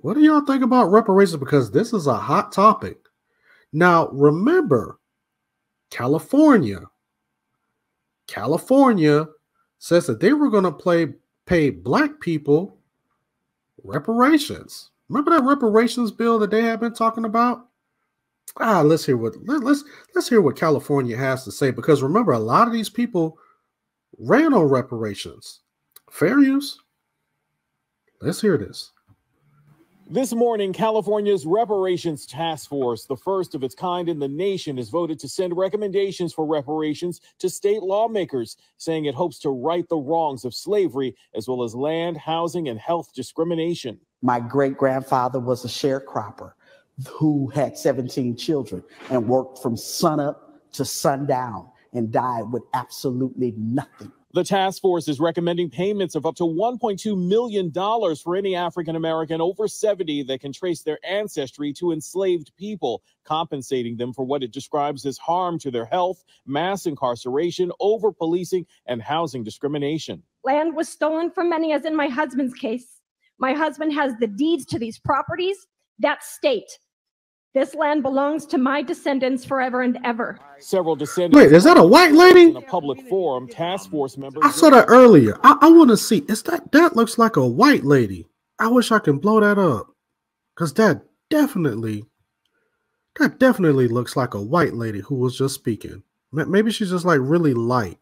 What do y'all think about reparations? Because this is a hot topic. Now, remember, California says that they were going to pay black people reparations. Remember that reparations bill that they have been talking about? Let's hear what California has to say, because remember, a lot of these people ran on reparations. Fair use. Let's hear this. This morning, California's Reparations Task Force, the first of its kind in the nation, has voted to send recommendations for reparations to state lawmakers, saying it hopes to right the wrongs of slavery, as well as land, housing, and health discrimination. My great-grandfather was a sharecropper who had 17 children and worked from sunup to sundown and died with absolutely nothing. The task force is recommending payments of up to $1.2 million for any African-American over 70 that can trace their ancestry to enslaved people, compensating them for what it describes as harm to their health, mass incarceration, over-policing, and housing discrimination. Land was stolen from many, as in my husband's case. My husband has the deeds to these properties. That's state. This land belongs to my descendants forever and ever. Several descendants. Wait, is that a white lady? In a public forum, task force members. I saw that earlier. I want to see. That looks like a white lady. I wish I can blow that up, because that definitely looks like a white lady who was just speaking. Maybe she's just like really light.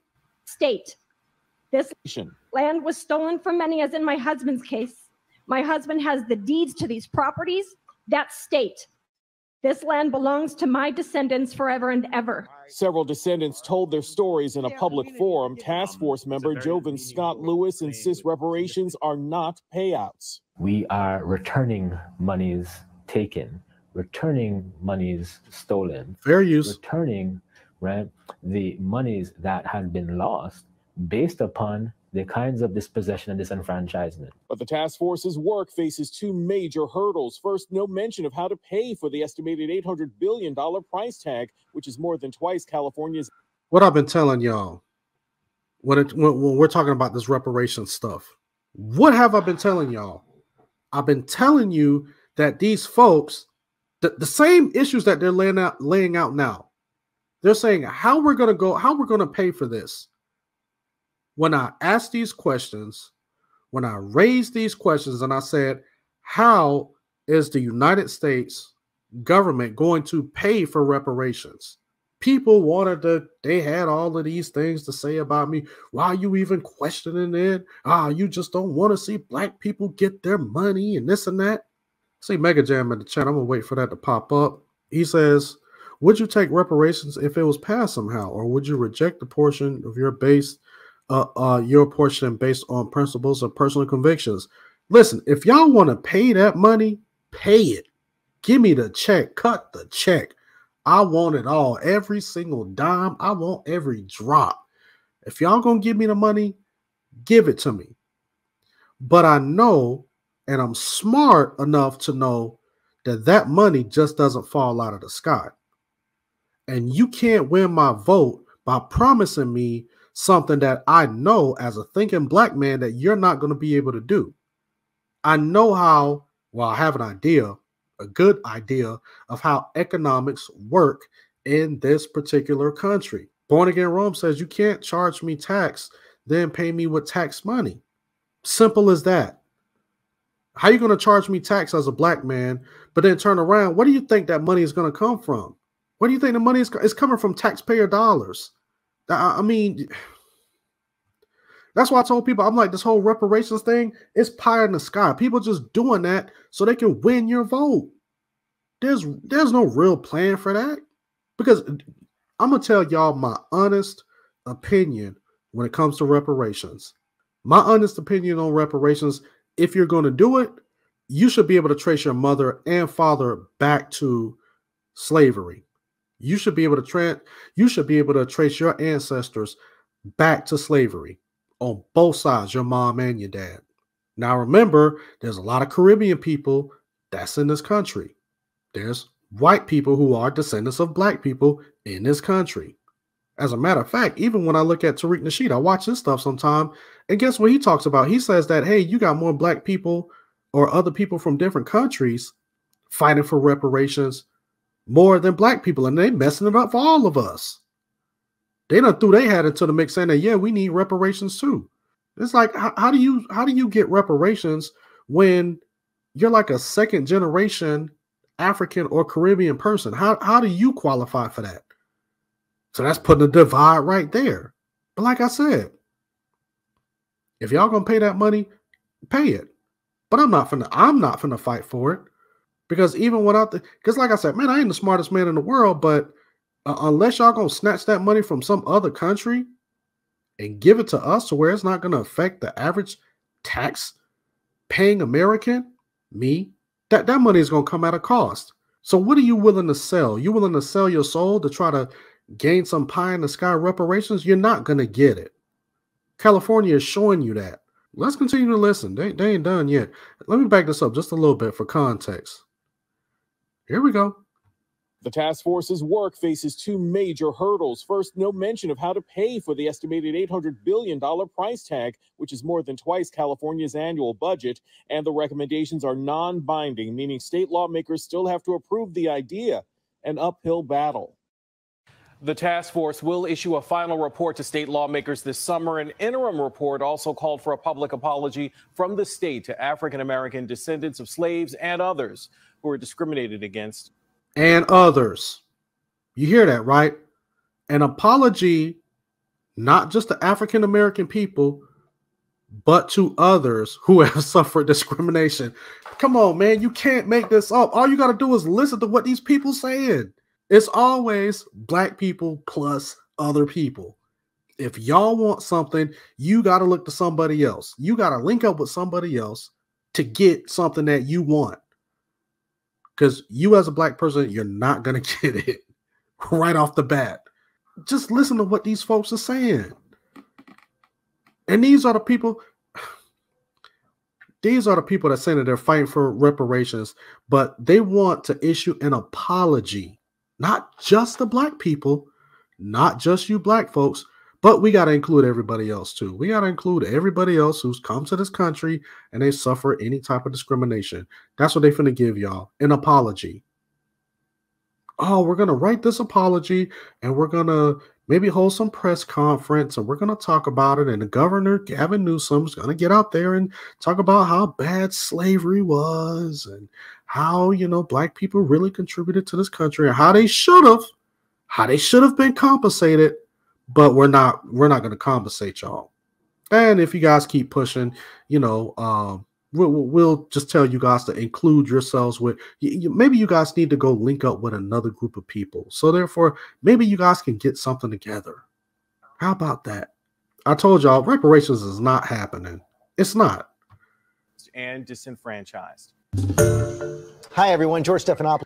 State. This land was stolen from many, as in my husband's case. My husband has the deeds to these properties. That's state. This land belongs to my descendants forever and ever. Several descendants told their stories in a public forum. Task force member Jovan Scott Lewis insists reparations are not payouts. We are returning monies taken, returning monies stolen. Fair use. Returning, right, the monies that had been lost based upon the kinds of dispossession and disenfranchisement. But the task force's work faces two major hurdles. First, no mention of how to pay for the estimated $800 billion price tag, which is more than twice California's. What I've been telling y'all, when we're talking about this reparations stuff, what have I been telling y'all? I've been telling you that these folks, the same issues that they're laying out now, they're saying how we're going to pay for this. When I asked these questions, when I raised these questions and I said, how is the United States government going to pay for reparations? People they had all of these things to say about me. Why are you even questioning it? You just don't want to see black people get their money and this and that. See Mega Jam in the chat. I'm going to wait for that to pop up. He says, would you take reparations if it was passed somehow? Or would you reject the portion of your portion based on principles or personal convictions? Listen, if y'all want to pay that money, pay it. Give me the check. Cut the check. I want it all. Every single dime. I want every drop. If y'all gonna give me the money, give it to me. But I know, and I'm smart enough to know that money just doesn't fall out of the sky. And you can't win my vote by promising me something that I know as a thinking black man that you're not going to be able to do. I know how, well, I have an idea, a good idea of how economics work in this particular country. Born Again Rome says you can't charge me tax, then pay me with tax money. Simple as that. How are you going to charge me tax as a black man, but then turn around? Where do you think that money is going to come from? Where do you think the money is coming from? Taxpayer dollars. I mean, that's why I told people, I'm like, this whole reparations thing is pie in the sky. People just doing that so they can win your vote. There's no real plan for that. Because I'm going to tell y'all my honest opinion when it comes to reparations. My honest opinion on reparations, if you're going to do it, you should be able to trace your mother and father back to slavery. You should be able to trace your ancestors back to slavery on both sides, your mom and your dad. Now remember, there's a lot of Caribbean people that's in this country. There's white people who are descendants of black people in this country. As a matter of fact, even when I look at Tariq Nasheed, I watch this stuff sometime, and guess what he talks about? He says that, hey, you got more black people or other people from different countries fighting for reparations more than black people, and they messing it up for all of us. They done threw their hat into the mix saying that, yeah, we need reparations too. It's like, how do you get reparations when you're like a second generation African or Caribbean person? How do you qualify for that? So that's putting a divide right there. But like I said, if y'all gonna pay that money, pay it. But I'm not finna fight for it, because even without because like I said, man, I ain't the smartest man in the world, but unless y'all gonna snatch that money from some other country and give it to us to where it's not gonna affect the average tax paying American, me, that money is gonna come at a cost. So what are you willing to sell? You willing to sell your soul to try to gain some pie in the sky reparations? You're not gonna get it. California is showing you that. Let's continue to listen. They ain't done yet. Let me back this up just a little bit for context. Here we go. The task force's work faces two major hurdles. First, no mention of how to pay for the estimated $800 billion price tag, which is more than twice California's annual budget. And the recommendations are non-binding, meaning state lawmakers still have to approve the idea. An uphill battle. The task force will issue a final report to state lawmakers this summer. An interim report also called for a public apology from the state to African-American descendants of slaves and others who were discriminated against. And others. You hear that, right? An apology, not just to African-American people, but to others who have suffered discrimination. Come on, man. You can't make this up. All you got to do is listen to what these people saying. It's always black people plus other people. If y'all want something, you got to look to somebody else. You got to link up with somebody else to get something that you want. Because you as a black person, you're not going to get it right off the bat. Just listen to what these folks are saying. And these are the people that say that they're fighting for reparations, but they want to issue an apology. Not just the black people, not just you black folks, but we got to include everybody else too. We got to include everybody else who's come to this country and they suffer any type of discrimination. That's what they finna give y'all, an apology. Oh, we're going to write this apology and we're going to maybe hold some press conference and we're going to talk about it. And the governor, Gavin Newsom, is going to get out there and talk about how bad slavery was and how, black people really contributed to this country and how they should have been compensated, but we're not going to compensate y'all. And if you guys keep pushing, we'll just tell you guys to include yourselves with, maybe you guys need to go link up with another group of people. So therefore, maybe you guys can get something together. How about that? I told y'all reparations is not happening. It's not. And disenfranchised. Hi, everyone. George Stephanopoulos.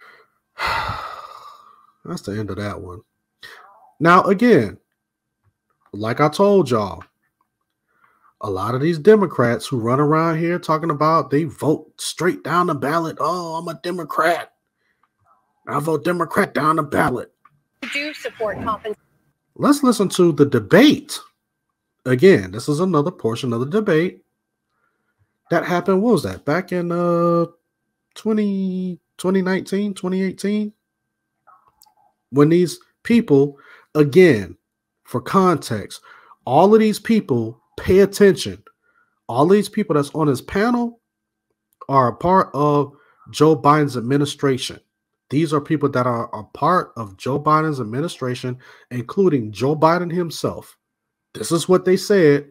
That's the end of that one. Now, again, like I told y'all, a lot of these Democrats who run around here talking about they vote straight down the ballot. Oh, I'm a Democrat. I vote Democrat down the ballot. Do support compensation. Let's listen to the debate. Again, this is another portion of the debate that happened. What was that? Back in 2019, 2018? When these people, again, for context, all of these people, pay attention. All these people that's on this panel are a part of Joe Biden's administration. These are people that are a part of Joe Biden's administration, including Joe Biden himself. This is what they said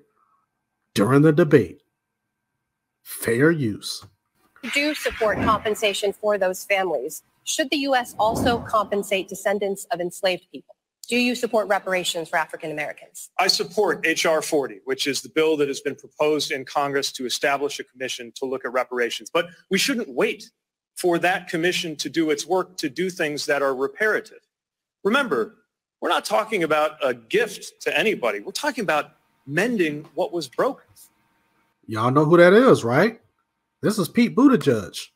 during the debate. Fair use. Do support compensation for those families. Should the U.S. also compensate descendants of enslaved people? Do you support reparations for African Americans? I support H.R. 40, which is the bill that has been proposed in Congress to establish a commission to look at reparations. But we shouldn't wait for that commission to do its work to do things that are reparative. Remember, we're not talking about a gift to anybody. We're talking about mending what was broken. Y'all know who that is, right? This is Pete Buttigieg,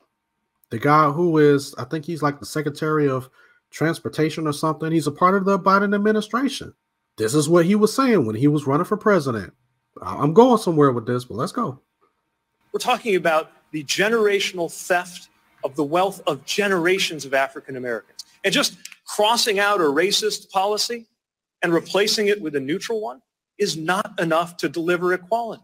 the guy who is, I think he's like the Secretary of Transportation or something. He's a part of the Biden administration. This is what he was saying when he was running for president. I'm going somewhere with this, but let's go. We're talking about the generational theft of the wealth of generations of African Americans. And just crossing out a racist policy and replacing it with a neutral one is not enough to deliver equality.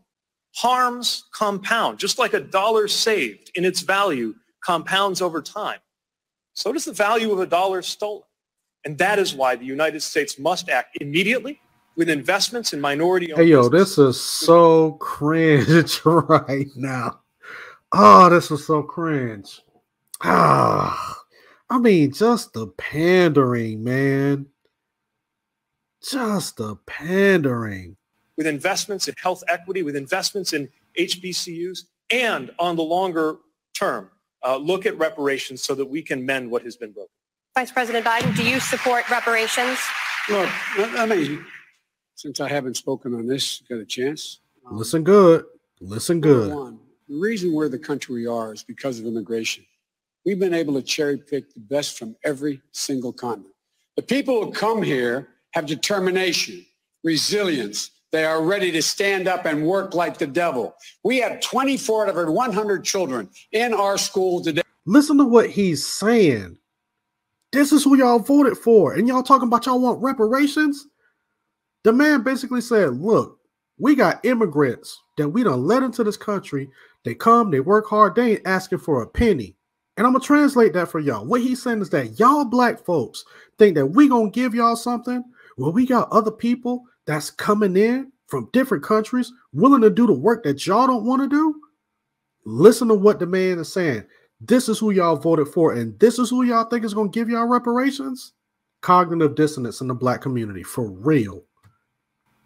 Harms compound, just like a dollar saved in its value compounds over time. So does the value of a dollar stolen. And that is why the United States must act immediately with investments in minority-owned Hey, yo, businesses. this is so cringe right now. Oh, this is so cringe. Ah, I mean, just the pandering, man. Just the pandering. With investments in health equity, with investments in HBCUs, and on the longer term, look at reparations so that we can mend what has been broken. Vice President Biden, do you support reparations? Look, I mean, since I haven't spoken on this, got a chance. Listen good. Listen good. One, the reason we're the country we are is because of immigration. We've been able to cherry pick the best from every single continent. The people who come here have determination, resilience. They are ready to stand up and work like the devil. We have 24 out of 100 children in our school today. Listen to what he's saying. This is who y'all voted for. And y'all talking about y'all want reparations? The man basically said, look, we got immigrants that we done let into this country. They come, they work hard, they ain't asking for a penny. And I'm going to translate that for y'all. What he's saying is that y'all black folks think that we going to give y'all something. Well, we got other people that's coming in from different countries willing to do the work that y'all don't want to do. Listen to what the man is saying. This is who y'all voted for, and this is who y'all think is going to give y'all reparations? Cognitive dissonance in the black community, for real.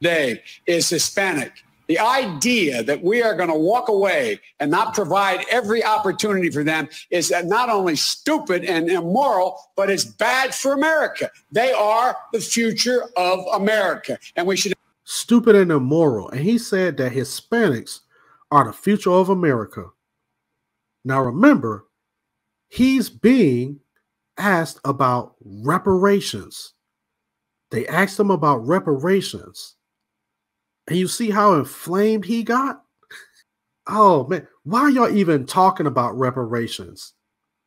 Today is Hispanic. The idea that we are going to walk away and not provide every opportunity for them is not only stupid and immoral, but it's bad for America. They are the future of America, and we should. Stupid and immoral. And he said that Hispanics are the future of America. Now remember, he's being asked about reparations. They asked him about reparations. And you see how inflamed he got? Oh, man. Why are y'all even talking about reparations?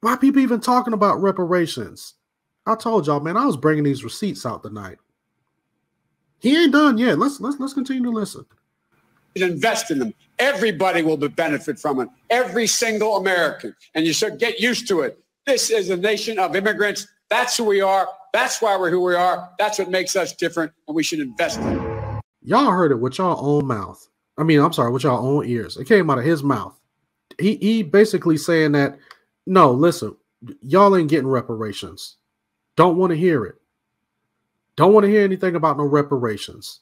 Why are people even talking about reparations? I told y'all, man, I was bringing these receipts out tonight. He ain't done yet. Let's continue to listen. Invest in them. Everybody will benefit from it. Every single American. And you should get used to it. This is a nation of immigrants. That's who we are. That's why we're who we are. That's what makes us different. And we should invest in it. Y'all heard it with y'all own mouth. With y'all own ears. It came out of his mouth. He basically saying that, no, listen, y'all ain't getting reparations. Don't want to hear it. Don't want to hear anything about no reparations.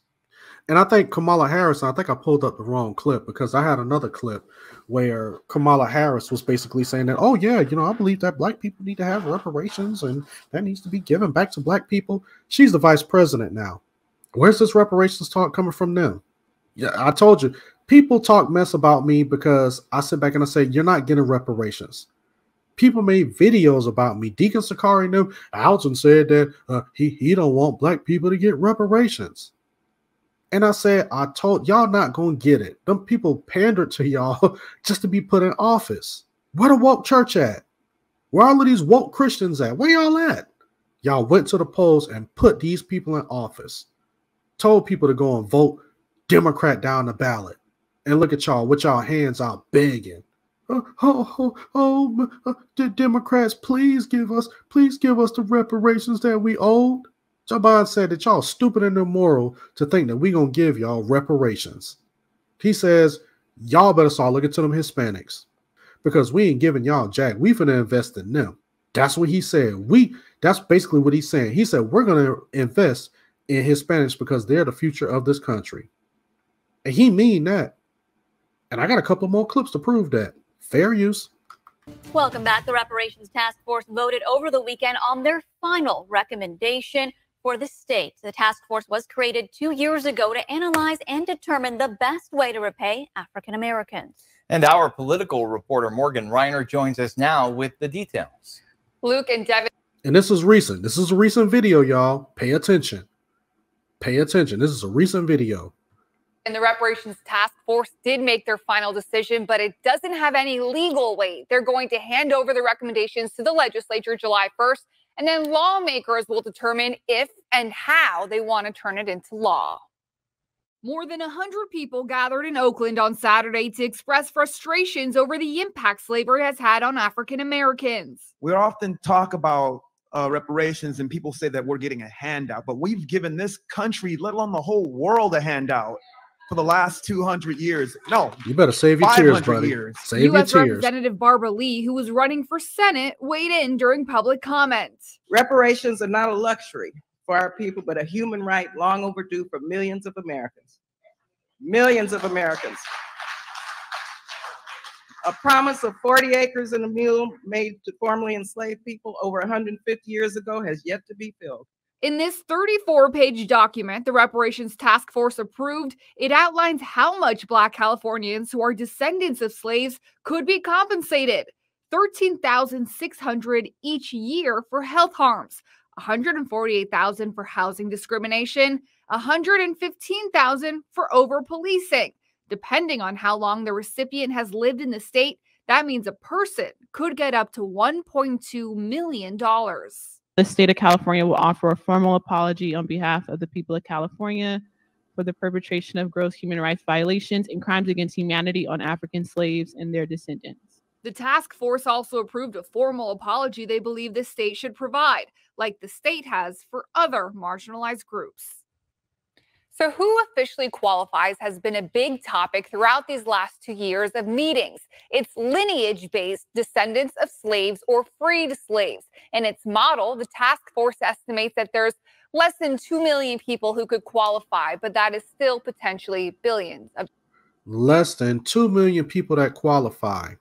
And I think Kamala Harris, I think I pulled up the wrong clip because I had another clip where Kamala Harris was basically saying that, oh, yeah, I believe that black people need to have reparations and that needs to be given back to black people. She's the vice president now. Where's this reparations talk coming from them? Yeah, I told you, people talk mess about me because I sit back and I say, you're not getting reparations. People made videos about me. Deacon Sakari knew. Alton said that he don't want black people to get reparations. And I said, I told y'all not going to get it. Them people pandered to y'all just to be put in office. Where the woke church at? Where all of these woke Christians at? Where y'all at? Y'all went to the polls and put these people in office. Told people to go and vote Democrat down the ballot. And look at y'all with y'all hands out begging. The Democrats, please give us the reparations that we owed. Joe Biden said that y'all stupid and immoral to think that we gonna give y'all reparations. He says, y'all better start looking to them Hispanics because we ain't giving y'all jack. We finna invest in them. That's what he said. That's basically what he's saying. He said, we're gonna invest in Hispanics because they're the future of this country. And he mean that. And I got a couple more clips to prove that. Fair use. Welcome back. The Reparations Task Force voted over the weekend on their final recommendation for the state. The task force was created 2 years ago to analyze and determine the best way to repay African Americans. And our political reporter Morgan Reiner joins us now with the details. Luke and Devin. And this is recent. This is a recent video, y'all. Pay attention. Pay attention. This is a recent video. And the Reparations Task Force did make their final decision, but it doesn't have any legal weight. They're going to hand over the recommendations to the legislature July 1st, and then lawmakers will determine if and how they want to turn it into law. More than 100 people gathered in Oakland on Saturday to express frustrations over the impact slavery has had on African Americans. We often talk about reparations and people say that we're getting a handout, but we've given this country, let alone the whole world, a handout for the last 200 years. No, you better save your tears, buddy. Save U.S. your tears. Representative Barbara Lee, who was running for Senate, weighed in during public comment. Reparations are not a luxury for our people, but a human right long overdue for millions of Americans. Millions of Americans. A promise of 40 acres and a mule made to formerly enslaved people over 150 years ago has yet to be filled. In this 34-page document the Reparations Task Force approved, it outlines how much Black Californians who are descendants of slaves could be compensated. $13,600 each year for health harms, $148,000 for housing discrimination, $115,000 for over-policing. Depending on how long the recipient has lived in the state, that means a person could get up to $1.2 million. The state of California will offer a formal apology on behalf of the people of California for the perpetration of gross human rights violations and crimes against humanity on African slaves and their descendants. The task force also approved a formal apology they believe the state should provide, like the state has for other marginalized groups. So who officially qualifies has been a big topic throughout these last 2 years of meetings. It's lineage-based descendants of slaves or freed slaves. In its model, the task force estimates that there's less than 2 million people who could qualify, but that is still potentially billions of. Less than 2 million people that qualify.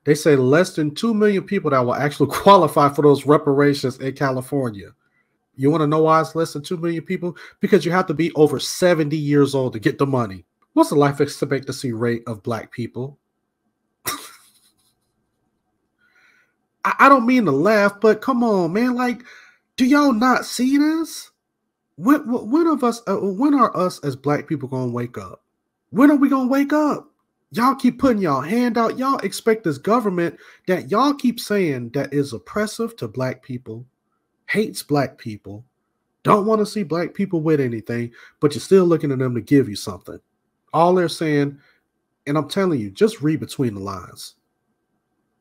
They say less than 2 million people that will actually qualify for those reparations in California. You want to know why it's less than 2 million people? Because you have to be over 70 years old to get the money. What's the life expectancy rate of Black people? I don't mean to laugh, but come on, man. Like, do y'all not see this? When are us as Black people going to wake up? When are we going to wake up? Y'all keep putting y'all hand out. Y'all expect this government that y'all keep saying that is oppressive to Black people, hates Black people, don't want to see Black people with anything, but you're still looking at them to give you something. All they're saying, and I'm telling you, just read between the lines.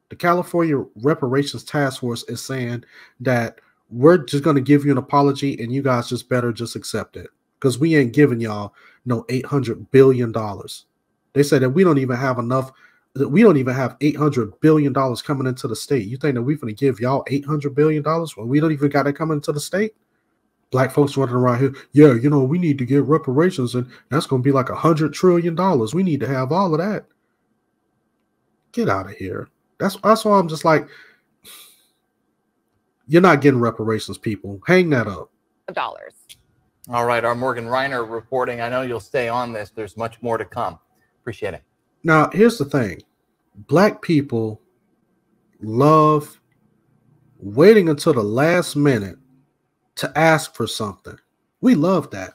The California Reparations Task Force is saying that we're just going to give you an apology and you guys just better just accept it because we ain't giving y'all no $800 billion. They said that we don't even have enough. We don't even have $800 billion coming into the state. You think that we're going to give y'all $800 billion when we don't even got it coming into the state? Black folks running around here, yeah, you know, we need to get reparations, and that's going to be like $100 trillion. We need to have all of that. Get out of here. That's why I'm just like, you're not getting reparations, people. Hang that up. Dollars. All right, our Morgan Reiner reporting. I know you'll stay on this. There's much more to come. Appreciate it. Now, here's the thing. Black people love waiting until the last minute to ask for something. We love that.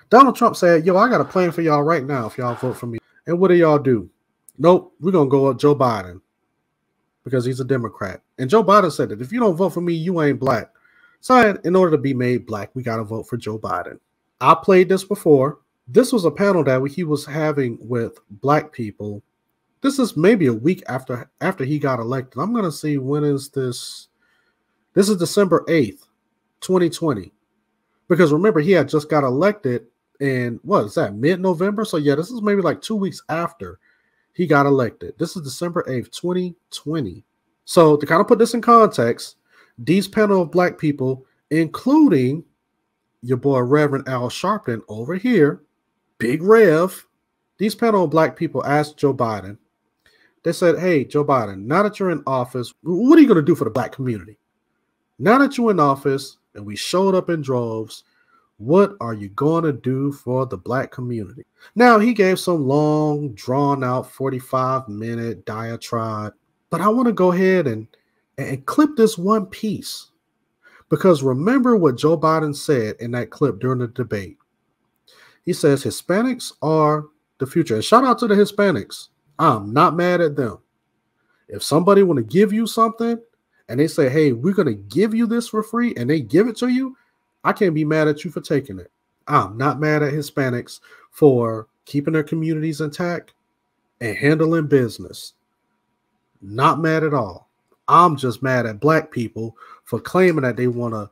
Donald Trump said, yo, I got a plan for y'all right now if y'all vote for me. And what do y'all do? Nope, we're going to go with Joe Biden because he's a Democrat. And Joe Biden said that if you don't vote for me, you ain't Black. So in order to be made Black, we got to vote for Joe Biden. I played this before. This was a panel that he was having with Black people. This is maybe a week after he got elected. I'm going to see when is this. This is December 8th, 2020. Because remember, he had just got elected in, what is that, mid-November? So yeah, this is maybe like 2 weeks after he got elected. This is December 8th, 2020. So to kind of put this in context, these panel of Black people, including your boy Reverend Al Sharpton over here, Big Rev, these panel of Black people asked Joe Biden, they said, hey, Joe Biden, now that you're in office, what are you going to do for the Black community? Now that you're in office and we showed up in droves, what are you going to do for the Black community? Now, he gave some long, drawn-out 45-minute diatribe, but I want to go ahead and clip this one piece because remember what Joe Biden said in that clip during the debate. He says Hispanics are the future. And shout out to the Hispanics. I'm not mad at them. If somebody want to give you something and they say, hey, we're going to give you this for free, and they give it to you, I can't be mad at you for taking it. I'm not mad at Hispanics for keeping their communities intact and handling business. Not mad at all. I'm just mad at black people for claiming that they want to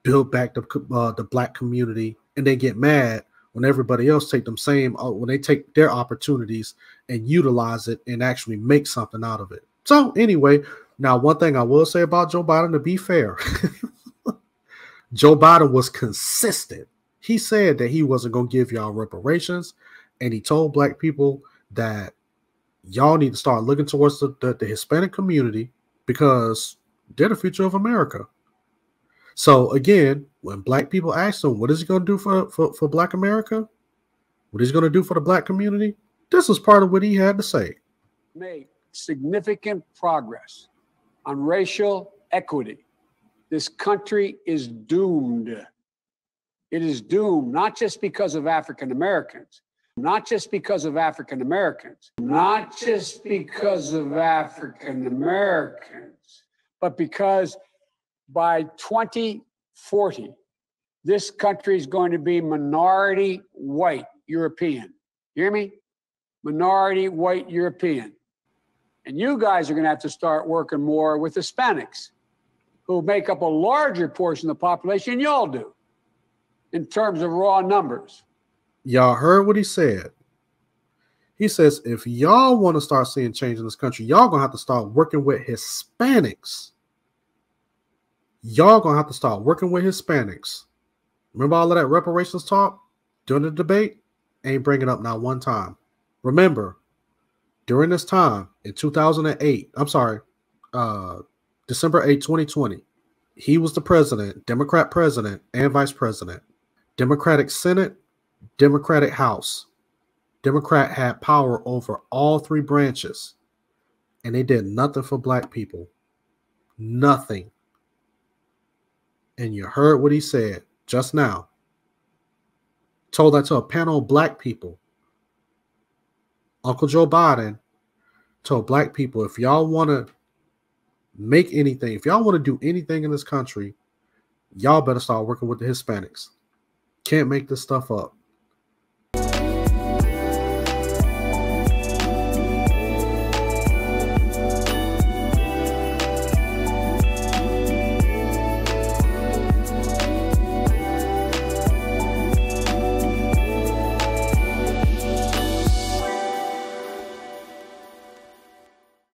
build back the black community, and they get mad when everybody else take them when they take their opportunities and utilize it and actually make something out of it. So anyway, now one thing I will say about Joe Biden, to be fair, Joe Biden was consistent. He said that he wasn't going to give y'all reparations, and he told black people that y'all need to start looking towards the Hispanic community because they're the future of America. So again, when black people ask him, what is he going to do for black America? What he's going to do for the black community? This is part of what he had to say. Made significant progress on racial equity. This country is doomed. It is doomed, not just because of African Americans, not just because of African Americans, not just because of African Americans, but because by 2040, this country is going to be minority white European. You hear me? Minority white European. And you guys are going to have to start working more with Hispanics, who make up a larger portion of the population than y'all do in terms of raw numbers. Y'all heard what he said. He says, if y'all want to start seeing change in this country, y'all going to have to start working with Hispanics. Y'all going to have to start working with Hispanics. Remember all of that reparations talk during the debate? Ain't bring it up not one time. Remember, during this time in 2008, December 8, 2020, he was the president, Democrat president and vice president. Democratic Senate, Democratic House. Democrat had power over all three branches, and they did nothing for black people. Nothing. And you heard what he said just now. Told that to a panel of black people. Uncle Joe Biden told black people, if y'all want to make anything, if y'all want to do anything in this country, y'all better start working with the Hispanics. Can't make this stuff up.